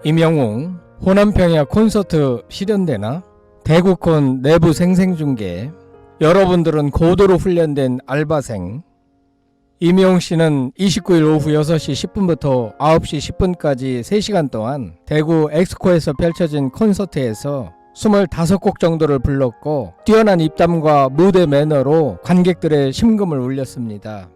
임영웅 호남평야 콘서트 실현되나? 대구콘 내부 생생중계. 여러분들은 고도로 훈련된 알바생. 임영웅 씨는 29일 오후 6시 10분부터 9시 10분까지 3시간 동안 대구 엑스코에서 펼쳐진 콘서트에서 25곡 정도를 불렀고 뛰어난 입담과 무대 매너로 관객들의 심금을 울렸습니다.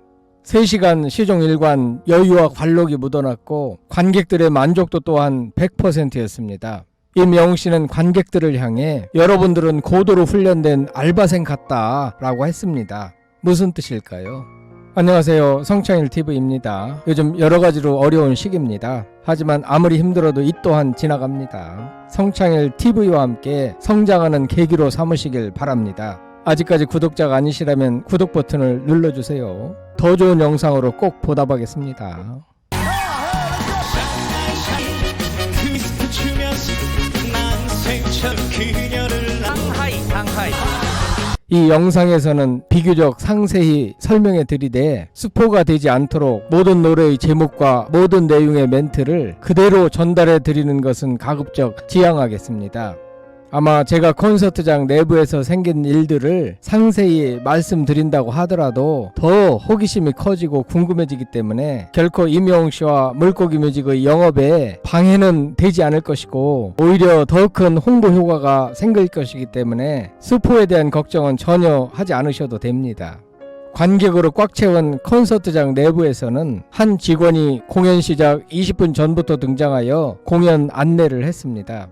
3시간 시종일관 여유와 관록이 묻어났고 관객들의 만족도 또한 100%였습니다. 임영웅 씨는 관객들을 향해 여러분들은 고도로 훈련된 알바생 같다 라고 했습니다. 무슨 뜻일까요? 안녕하세요, 성창일TV입니다. 요즘 여러가지로 어려운 시기입니다. 하지만 아무리 힘들어도 이 또한 지나갑니다. 성창일TV와 함께 성장하는 계기로 삼으시길 바랍니다. 아직까지 구독자가 아니시라면 구독 버튼을 눌러주세요. 더 좋은 영상으로 꼭 보답하겠습니다. 이 영상에서는 비교적 상세히 설명해 드리되 스포가 되지 않도록 모든 노래의 제목과 모든 내용의 멘트를 그대로 전달해 드리는 것은 가급적 지양하겠습니다. 아마 제가 콘서트장 내부에서 생긴 일들을 상세히 말씀드린다고 하더라도 더 호기심이 커지고 궁금해지기 때문에 결코 임영웅 씨와 물고기 뮤직의 영업에 방해는 되지 않을 것이고 오히려 더 큰 홍보 효과가 생길 것이기 때문에 스포에 대한 걱정은 전혀 하지 않으셔도 됩니다. 관객으로 꽉 채운 콘서트장 내부에서는 한 직원이 공연 시작 20분 전부터 등장하여 공연 안내를 했습니다.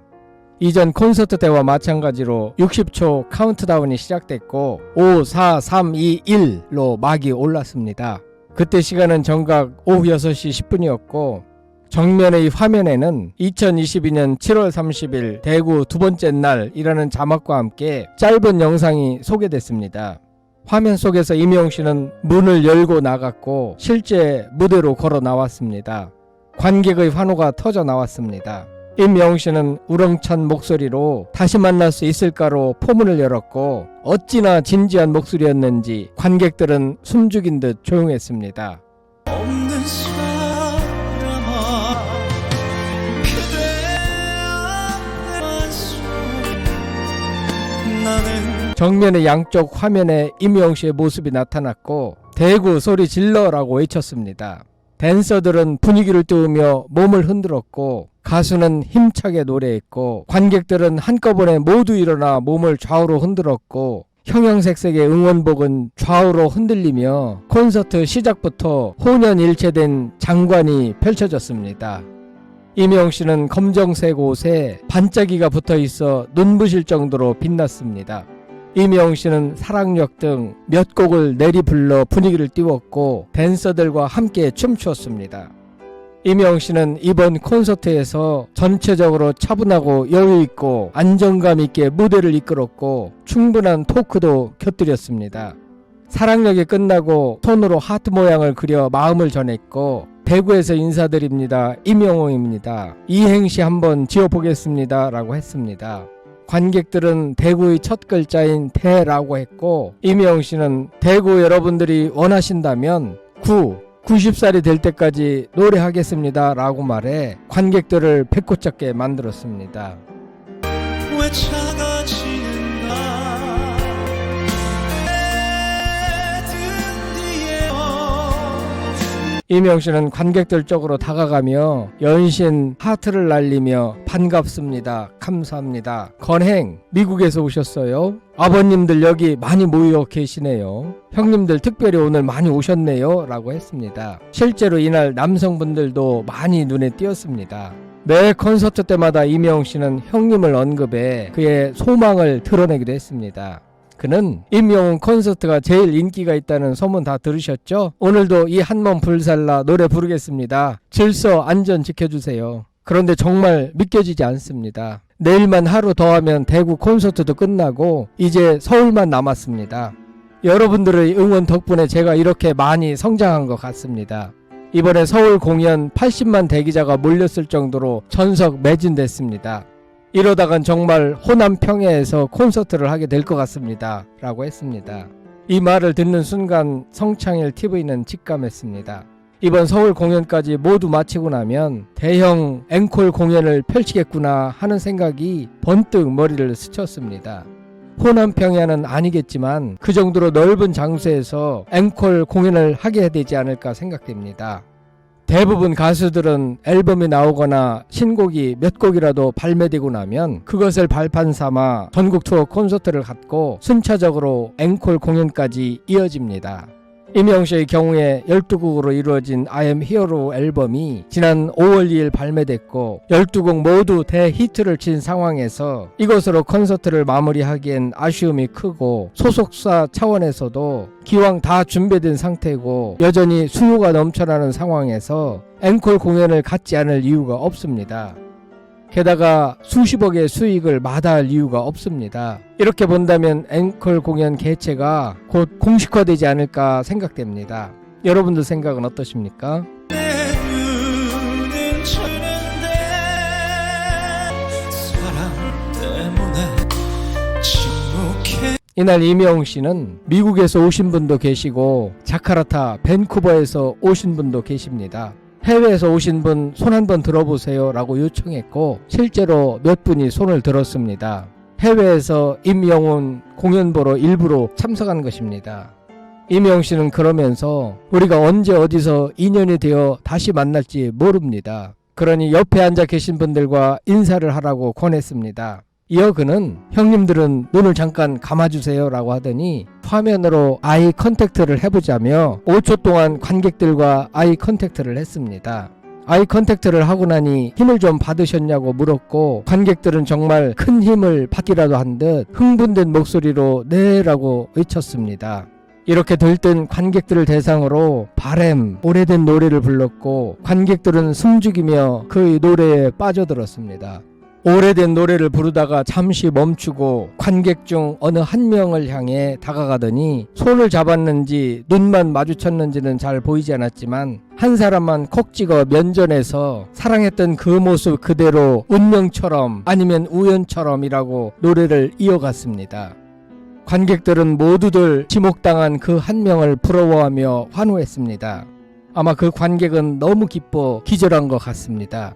이전 콘서트 때와 마찬가지로 60초 카운트다운이 시작됐고 5, 4, 3, 2, 1로 막이 올랐습니다. 그때 시간은 정각 오후 6시 10분이었고 정면의 화면에는 2022년 7월 30일 대구 두 번째 날이라는 자막과 함께 짧은 영상이 소개됐습니다. 화면 속에서 임영웅 씨는 문을 열고 나갔고 실제 무대로 걸어 나왔습니다. 관객의 환호가 터져 나왔습니다. 임영웅 씨는 우렁찬 목소리로 다시 만날 수 있을까로 포문을 열었고 어찌나 진지한 목소리였는지 관객들은 숨죽인 듯 조용했습니다. 없는 사람아, 나는 정면의 양쪽 화면에 임영웅 씨의 모습이 나타났고 대구 소리 질러라고 외쳤습니다. 댄서들은 분위기를 띄우며 몸을 흔들었고 가수는 힘차게 노래했고 관객들은 한꺼번에 모두 일어나 몸을 좌우로 흔들었고 형형색색의 응원복은 좌우로 흔들리며 콘서트 시작부터 혼연일체된 장관이 펼쳐졌습니다. 임영웅 씨는 검정색 옷에 반짝이가 붙어있어 눈부실 정도로 빛났습니다. 임영웅 씨는 사랑역 등 몇 곡을 내리 불러 분위기를 띄웠고 댄서들과 함께 춤추었습니다. 임영웅 씨는 이번 콘서트에서 전체적으로 차분하고 여유있고 안정감있게 무대를 이끌었고 충분한 토크도 곁들였습니다. 사랑역이 끝나고 손으로 하트 모양을 그려 마음을 전했고 대구에서 인사드립니다. 임영웅입니다. 이행시 한번 지어보겠습니다 라고 했습니다. 관객들은 대구의 첫 글자인 대라고 했고 임영웅 씨는 대구 여러분들이 원하신다면 90살이 될 때까지 노래하겠습니다 라고 말해 관객들을 배꼽잡게 만들었습니다. 왜 작아지는가 임영웅 씨는 관객들 쪽으로 다가가며 연신 하트를 날리며 반갑습니다. 감사합니다. 건행 미국에서 오셨어요. 아버님들 여기 많이 모여 계시네요. 형님들 특별히 오늘 많이 오셨네요 라고 했습니다. 실제로 이날 남성분들도 많이 눈에 띄었습니다. 매 콘서트 때마다 임영웅 씨는 형님을 언급해 그의 소망을 드러내기도 했습니다. 그는 임영웅 콘서트가 제일 인기가 있다는 소문 다 들으셨죠? 오늘도 이 한몸 불살라 노래 부르겠습니다. 질서 안전 지켜주세요. 그런데 정말 믿겨지지 않습니다. 내일만 하루 더 하면 대구 콘서트도 끝나고 이제 서울만 남았습니다. 여러분들의 응원 덕분에 제가 이렇게 많이 성장한 것 같습니다. 이번에 서울 공연 80만 대기자가 몰렸을 정도로 전석 매진됐습니다. 이러다간 정말 호남 평야에서 콘서트를 하게 될 것 같습니다 라고 했습니다. 이 말을 듣는 순간 성창일TV는 직감했습니다. 이번 서울 공연까지 모두 마치고 나면 대형 앵콜 공연을 펼치겠구나 하는 생각이 번뜩 머리를 스쳤습니다. 호남 평야는 아니겠지만 그 정도로 넓은 장소에서 앵콜 공연을 하게 되지 않을까 생각됩니다. 대부분 가수들은 앨범이 나오거나 신곡이 몇 곡이라도 발매되고 나면 그것을 발판 삼아 전국 투어 콘서트를 갖고 순차적으로 앵콜 공연까지 이어집니다. 임영웅의 경우에 12곡으로 이루어진 I am hero 앨범이 지난 5월 2일 발매됐고 12곡 모두 대히트를 친 상황에서 이것으로 콘서트를 마무리하기엔 아쉬움이 크고 소속사 차원에서도 기왕 다 준비된 상태고 여전히 수요가 넘쳐나는 상황에서 앵콜 공연을 갖지 않을 이유가 없습니다. 게다가 수십억의 수익을 마다할 이유가 없습니다. 이렇게 본다면 앵콜 공연 개최가 곧 공식화되지 않을까 생각됩니다. 여러분들 생각은 어떠십니까? 이날 임영웅 씨는 미국에서 오신 분도 계시고 자카르타, 밴쿠버에서 오신 분도 계십니다. 해외에서 오신 분 손 한번 들어보세요 라고 요청했고 실제로 몇 분이 손을 들었습니다. 해외에서 임영웅 공연 보러 일부러 참석한 것입니다. 임영웅 씨는 그러면서 우리가 언제 어디서 인연이 되어 다시 만날지 모릅니다. 그러니 옆에 앉아 계신 분들과 인사를 하라고 권했습니다. 이어 그는 형님들은 눈을 잠깐 감아주세요 라고 하더니 화면으로 아이 컨택트를 해보자며 5초 동안 관객들과 아이 컨택트를 했습니다. 아이 컨택트를 하고 나니 힘을 좀 받으셨냐고 물었고 관객들은 정말 큰 힘을 받기라도 한 듯 흥분된 목소리로 네 라고 외쳤습니다. 이렇게 들뜬 관객들을 대상으로 바램 오래된 노래를 불렀고 관객들은 숨죽이며 그 노래에 빠져들었습니다. 오래된 노래를 부르다가 잠시 멈추고 관객 중 어느 한 명을 향해 다가가더니 손을 잡았는지 눈만 마주쳤는지는 잘 보이지 않았지만 한 사람만 콕 찍어 면전에서 사랑했던 그 모습 그대로 운명처럼 아니면 우연처럼이라고 노래를 이어갔습니다. 관객들은 모두들 지목당한 그 한 명을 부러워하며 환호했습니다. 아마 그 관객은 너무 기뻐 기절한 것 같습니다.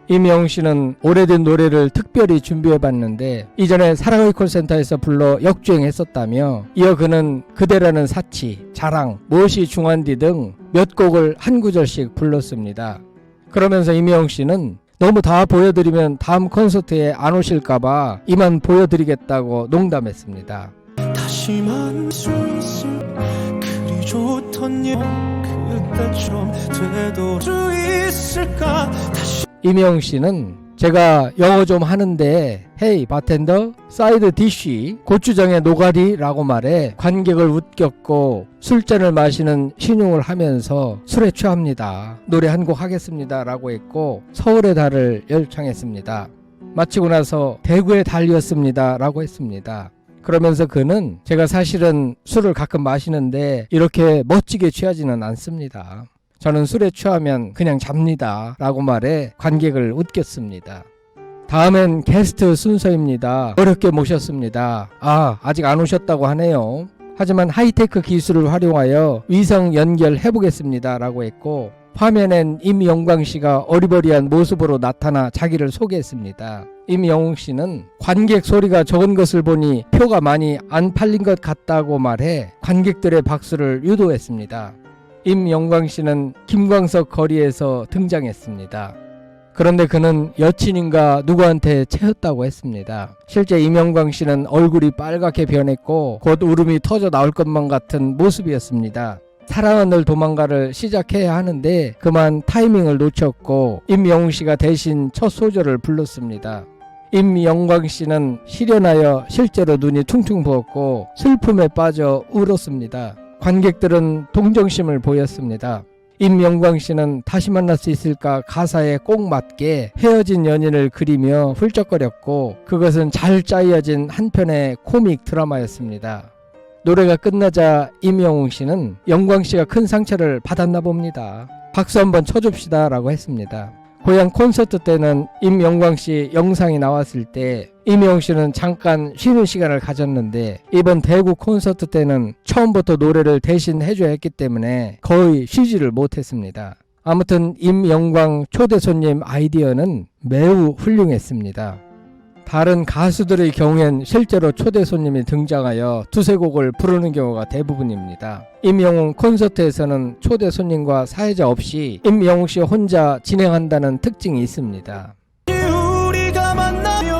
임영웅 씨는 오래된 노래를 특별히 준비해봤는데 이전에 사랑의 콜센터에서 불러 역주행했었다며 이어 그는 그대라는 사치, 자랑, 무엇이 중한디 등 몇 곡을 한 구절씩 불렀습니다. 그러면서 임영웅 씨는 너무 다 보여드리면 다음 콘서트에 안 오실까봐 이만 보여드리겠다고 농담했습니다. 다시 만날 수 있을 그리 좋던 일 그때 좀 되돌 수 있을까 다시 임영웅 씨는 제가 영어 좀 하는데 헤이 바텐더 사이드 디쉬 고추장에 노가리 라고 말해 관객을 웃겼고 술잔을 마시는 신용을 하면서 술에 취합니다. 노래 한 곡 하겠습니다 라고 했고 서울의 달을 열창했습니다. 마치고 나서 대구의 달이었습니다 라고 했습니다. 그러면서 그는 제가 사실은 술을 가끔 마시는데 이렇게 멋지게 취하지는 않습니다. 저는 술에 취하면 그냥 잡니다 라고 말해 관객을 웃겼습니다. 다음엔 게스트 순서입니다. 어렵게 모셨습니다. 아직 안 오셨다고 하네요. 하지만 하이테크 기술을 활용하여 위성 연결해보겠습니다 라고 했고 화면엔 임영광 씨가 어리버리한 모습으로 나타나 자기를 소개했습니다. 임영웅 씨는 관객 소리가 적은 것을 보니 표가 많이 안 팔린 것 같다고 말해 관객들의 박수를 유도했습니다. 임영광 씨는 김광석 거리에서 등장했습니다. 그런데 그는 여친인가 누구한테 채였다고 했습니다. 실제 임영광 씨는 얼굴이 빨갛게 변했고 곧 울음이 터져 나올 것만 같은 모습이었습니다. 사랑은 늘 도망가를 시작해야 하는데 그만 타이밍을 놓쳤고 임영웅 씨가 대신 첫 소절을 불렀습니다. 임영광 씨는 실연하여 실제로 눈이 퉁퉁 부었고 슬픔에 빠져 울었습니다. 관객들은 동정심을 보였습니다. 임영광 씨는 다시 만날 수 있을까 가사에 꼭 맞게 헤어진 연인을 그리며 훌쩍거렸고 그것은 잘 짜여진 한 편의 코믹 드라마였습니다. 노래가 끝나자 임영웅 씨는 영광 씨가 큰 상처를 받았나 봅니다. 박수 한번 쳐줍시다 라고 했습니다. 고향 콘서트 때는 임영광 씨 영상이 나왔을 때 임영웅 씨는 잠깐 쉬는 시간을 가졌는데 이번 대구 콘서트 때는 처음부터 노래를 대신 해줘야 했기 때문에 거의 쉬지를 못했습니다. 아무튼 임영광 초대 손님 아이디어는 매우 훌륭했습니다. 다른 가수들의 경우엔 실제로 초대 손님이 등장하여 두세 곡을 부르는 경우가 대부분입니다. 임영웅 콘서트에서는 초대 손님과 사회자 없이 임영웅 씨 혼자 진행한다는 특징이 있습니다. 우리가 만나면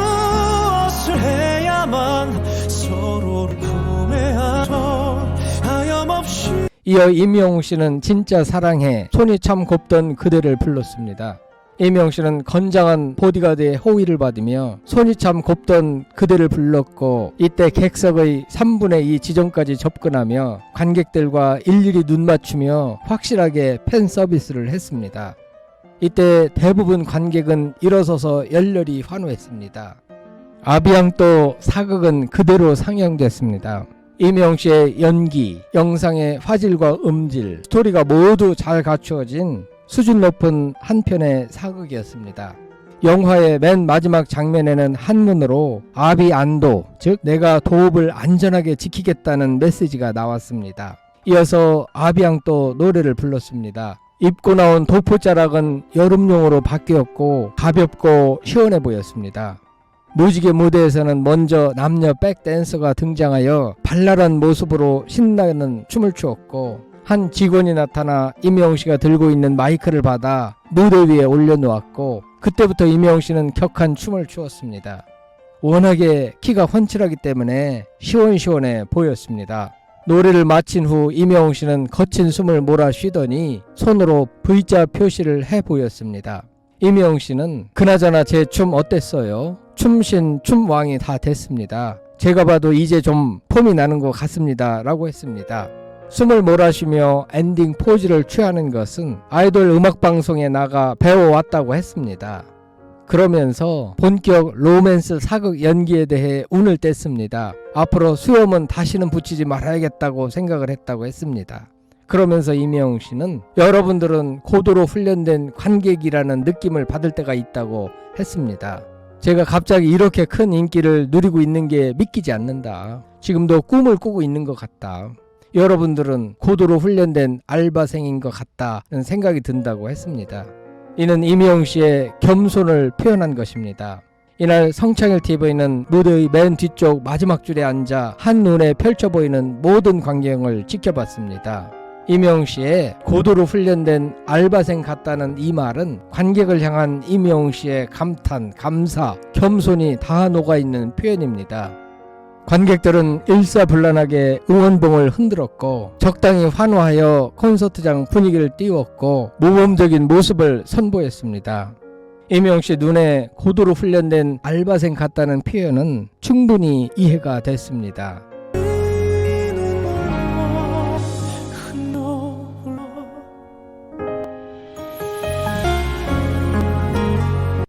무엇을 해야만 서로를 구매하죠. 하염없이 이어 임영웅 씨는 진짜 사랑해 손이 참 곱던 그대를 불렀습니다. 임영웅 씨는 건장한 보디가드의 호의를 받으며 손이 참 곱던 그대를 불렀고 이때 객석의 3분의 2 지점까지 접근하며 관객들과 일일이 눈 맞추며 확실하게 팬 서비스를 했습니다. 이때 대부분 관객은 일어서서 열렬히 환호했습니다. 아비앙또 사극은 그대로 상영됐습니다. 임영웅 씨의 연기, 영상의 화질과 음질, 스토리가 모두 잘 갖추어진 수준 높은 한 편의 사극이었습니다. 영화의 맨 마지막 장면에는 한문으로 아비안도, 즉 내가 도읍을 안전하게 지키겠다는 메시지가 나왔습니다. 이어서 아비앙또 노래를 불렀습니다. 입고 나온 도포자락은 여름용으로 바뀌었고 가볍고 시원해 보였습니다. 무지개 무대에서는 먼저 남녀 백댄서가 등장하여 발랄한 모습으로 신나는 춤을 추었고 한 직원이 나타나 임영웅 씨가 들고 있는 마이크를 받아 무대 위에 올려놓았고 그때부터 임영웅 씨는 격한 춤을 추었습니다. 워낙에 키가 훤칠하기 때문에 시원시원해 보였습니다. 노래를 마친 후 임영웅 씨는 거친 숨을 몰아 쉬더니 손으로 V자 표시를 해 보였습니다. 임영웅 씨는 그나저나 제 춤 어땠어요? 춤신 춤왕이 다 됐습니다. 제가 봐도 이제 좀 폼이 나는 것 같습니다 라고 했습니다. 숨을 몰아쉬며 엔딩 포즈를 취하는 것은 아이돌 음악방송에 나가 배워왔다고 했습니다. 그러면서 본격 로맨스 사극 연기에 대해 운을 뗐습니다. 앞으로 수염은 다시는 붙이지 말아야겠다고 생각을 했다고 했습니다. 그러면서 임영웅 씨는 여러분들은 고도로 훈련된 관객이라는 느낌을 받을 때가 있다고 했습니다. 제가 갑자기 이렇게 큰 인기를 누리고 있는 게 믿기지 않는다. 지금도 꿈을 꾸고 있는 것 같다. 여러분들은 고도로 훈련된 알바생인 것 같다는 생각이 든다고 했습니다. 이는 임영웅 씨의 겸손을 표현한 것입니다. 이날 성창일 TV는 무대의 맨 뒤쪽 마지막 줄에 앉아 한눈에 펼쳐 보이는 모든 광경을 지켜봤습니다. 임영웅 씨의 고도로 훈련된 알바생 같다는 이 말은 관객을 향한 임영웅 씨의 감탄, 감사, 겸손이 다 녹아있는 표현입니다. 관객들은 일사불란하게 응원봉을 흔들었고 적당히 환호하여 콘서트장 분위기를 띄웠고 모범적인 모습을 선보였습니다. 임영웅 씨 눈에 고도로 훈련된 알바생 같다는 표현은 충분히 이해가 됐습니다.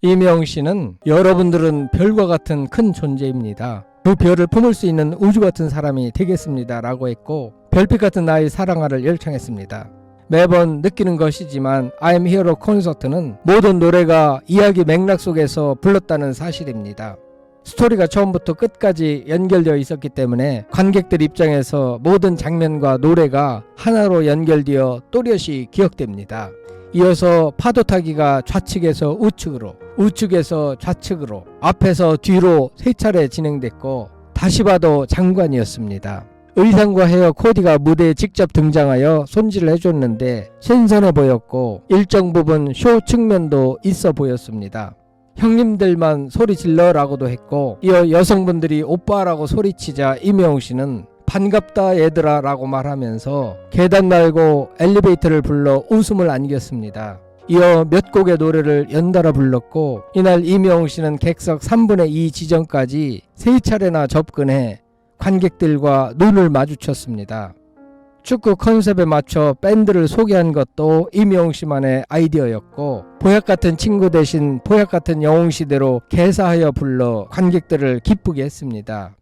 임영웅 씨는 여러분들은 별과 같은 큰 존재입니다. 그 별을 품을 수 있는 우주 같은 사람이 되겠습니다 라고 했고 별빛 같은 나의 사랑아를 열창했습니다. 매번 느끼는 것이지만 I'm Hero 콘서트는 모든 노래가 이야기 맥락 속에서 불렀다는 사실입니다. 스토리가 처음부터 끝까지 연결되어 있었기 때문에 관객들 입장에서 모든 장면과 노래가 하나로 연결되어 또렷이 기억됩니다. 이어서 파도타기가 좌측에서 우측으로, 우측에서 좌측으로, 앞에서 뒤로 3차례 진행됐고 다시 봐도 장관이었습니다. 의상과 헤어 코디가 무대에 직접 등장하여 손질을 해줬는데 신선해 보였고 일정 부분 쇼 측면도 있어 보였습니다. 형님들만 소리 질러라고도 했고 이어 여성분들이 오빠라고 소리치자 임영웅 씨는 반갑다 얘들아 라고 말하면서 계단 말고 엘리베이터를 불러 웃음을 안겼습니다. 이어 몇 곡의 노래를 연달아 불렀고 이날 임영웅 씨는 객석 3분의 2 지점까지 3차례나 접근해 관객들과 눈을 마주쳤습니다. 축구 컨셉에 맞춰 밴드를 소개한 것도 임영웅 씨만의 아이디어였고 보약 같은 친구 대신 보약 같은 영웅 시대로 개사하여 불러 관객들을 기쁘게 했습니다.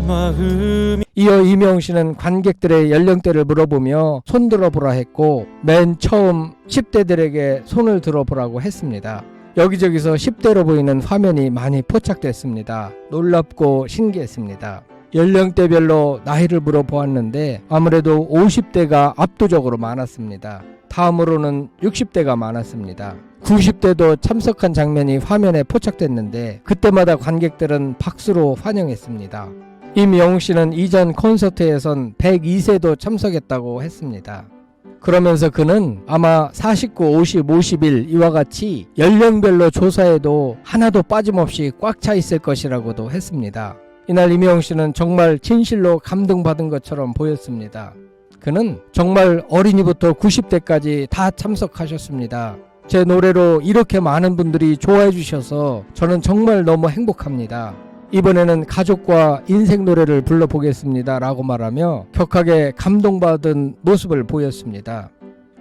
마음이 이어 이명웅 씨는 관객들의 연령대를 물어보며 손 들어보라 했고 맨 처음 10대들에게 손을 들어보라고 했습니다. 여기저기서 10대로 보이는 화면이 많이 포착됐습니다. 놀랍고 신기했습니다. 연령대별로 나이를 물어보았는데 아무래도 50대가 압도적으로 많았습니다. 다음으로는 60대가 많았습니다. 90대도 참석한 장면이 화면에 포착됐는데 그때마다 관객들은 박수로 환영했습니다. 임영웅 씨는 이전 콘서트에선 102세도 참석했다고 했습니다. 그러면서 그는 아마 49, 50, 51 이와 같이 연령별로 조사해도 하나도 빠짐없이 꽉 차 있을 것이라고도 했습니다. 이날 임영웅 씨는 정말 진실로 감동받은 것처럼 보였습니다. 그는 정말 어린이부터 90대까지 다 참석하셨습니다. 제 노래로 이렇게 많은 분들이 좋아해 주셔서 저는 정말 너무 행복합니다. 이번에는 가족과 인생 노래를 불러보겠습니다 라고 말하며 격하게 감동받은 모습을 보였습니다.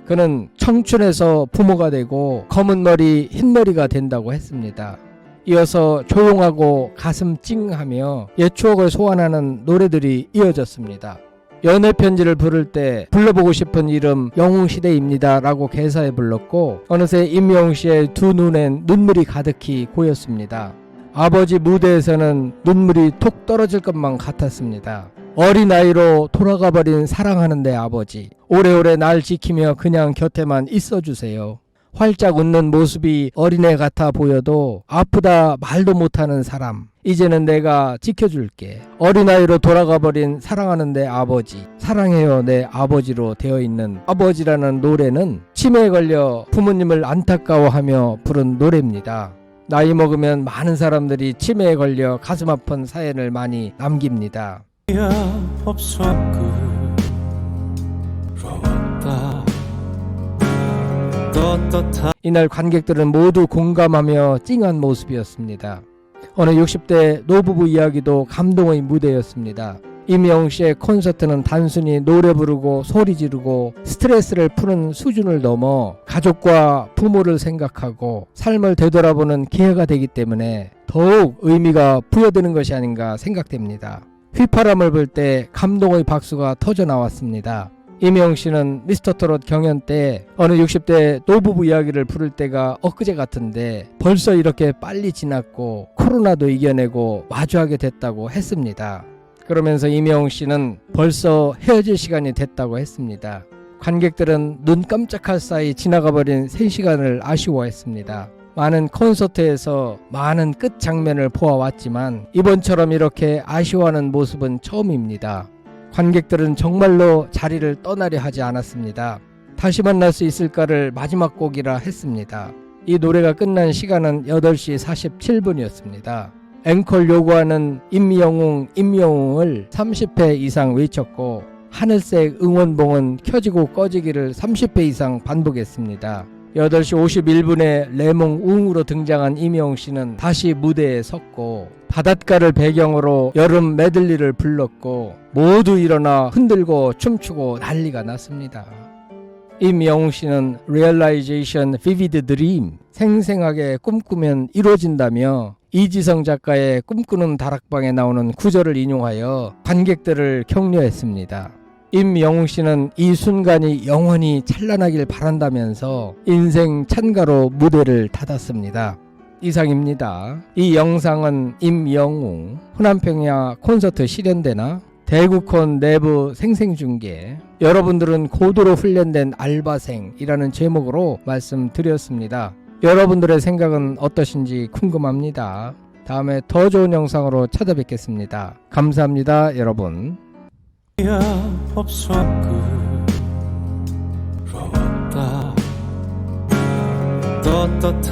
그는 청춘에서 부모가 되고 검은 머리 흰 머리가 된다고 했습니다. 이어서 조용하고 가슴 찡하며 옛 추억을 소환하는 노래들이 이어졌습니다. 연애 편지를 부를 때 불러보고 싶은 이름 영웅시대입니다 라고 개사해 불렀고 어느새 임영웅 씨의 두 눈엔 눈물이 가득히 고였습니다. 아버지 무대에서는 눈물이 톡 떨어질 것만 같았습니다. 어린아이로 돌아가버린 사랑하는 내 아버지, 오래오래 날 지키며 그냥 곁에만 있어주세요. 활짝 웃는 모습이 어린애 같아 보여도 아프다 말도 못하는 사람, 이제는 내가 지켜줄게. 어린아이로 돌아가버린 사랑하는 내 아버지, 사랑해요 내 아버지로 되어 있는 아버지라는 노래는 치매에 걸려 부모님을 안타까워하며 부른 노래입니다. 나이 먹으면 많은 사람들이 치매에 걸려 가슴 아픈 사연을 많이 남깁니다. 없어 부러웠다. 떳떳한 이날 관객들은 모두 공감하며 찡한 모습이었습니다. 어느 60대 노부부 이야기도 감동의 무대였습니다. 임영웅 씨의 콘서트는 단순히 노래 부르고 소리 지르고 스트레스를 푸는 수준을 넘어 가족과 부모를 생각하고 삶을 되돌아보는 기회가 되기 때문에 더욱 의미가 부여되는 것이 아닌가 생각됩니다. 휘파람을 불 때 감동의 박수가 터져 나왔습니다. 임영웅 씨는 미스터트롯 경연 때 어느 60대 노부부 이야기를 부를 때가 엊그제 같은데 벌써 이렇게 빨리 지났고 코로나도 이겨내고 마주하게 됐다고 했습니다. 그러면서 임영웅 씨는 벌써 헤어질 시간이 됐다고 했습니다. 관객들은 눈 깜짝할 사이 지나가버린 3시간을 아쉬워했습니다. 많은 콘서트에서 많은 끝 장면을 보아왔지만 이번처럼 이렇게 아쉬워하는 모습은 처음입니다. 관객들은 정말로 자리를 떠나려 하지 않았습니다. 다시 만날 수 있을까를 마지막 곡이라 했습니다. 이 노래가 끝난 시간은 8시 47분이었습니다. 앵콜 요구하는 임영웅을 30회 이상 외쳤고 하늘색 응원봉은 켜지고 꺼지기를 30회 이상 반복했습니다. 8시 51분에 레몽웅으로 등장한 임영웅 씨는 다시 무대에 섰고 바닷가를 배경으로 여름 메들리를 불렀고 모두 일어나 흔들고 춤추고 난리가 났습니다. 임영웅 씨는 Realization Vivid Dream, 생생하게 꿈꾸면 이루어진다며 이지성 작가의 꿈꾸는 다락방에 나오는 구절을 인용하여 관객들을 격려했습니다. 임영웅 씨는 이 순간이 영원히 찬란하길 바란다면서 인생 찬가로 무대를 닫았습니다. 이상입니다. 이 영상은 임영웅 호남평야 콘서트 실현되나? 대구콘 내부 생생중계, 여러분들은 고도로 훈련된 알바생이라는 제목으로 말씀드렸습니다. 여러분들의 생각은 어떠신지 궁금합니다. 다음에 더 좋은 영상으로 찾아뵙겠습니다. 감사합니다, 여러분. 없어 부러웠다. 떳떳한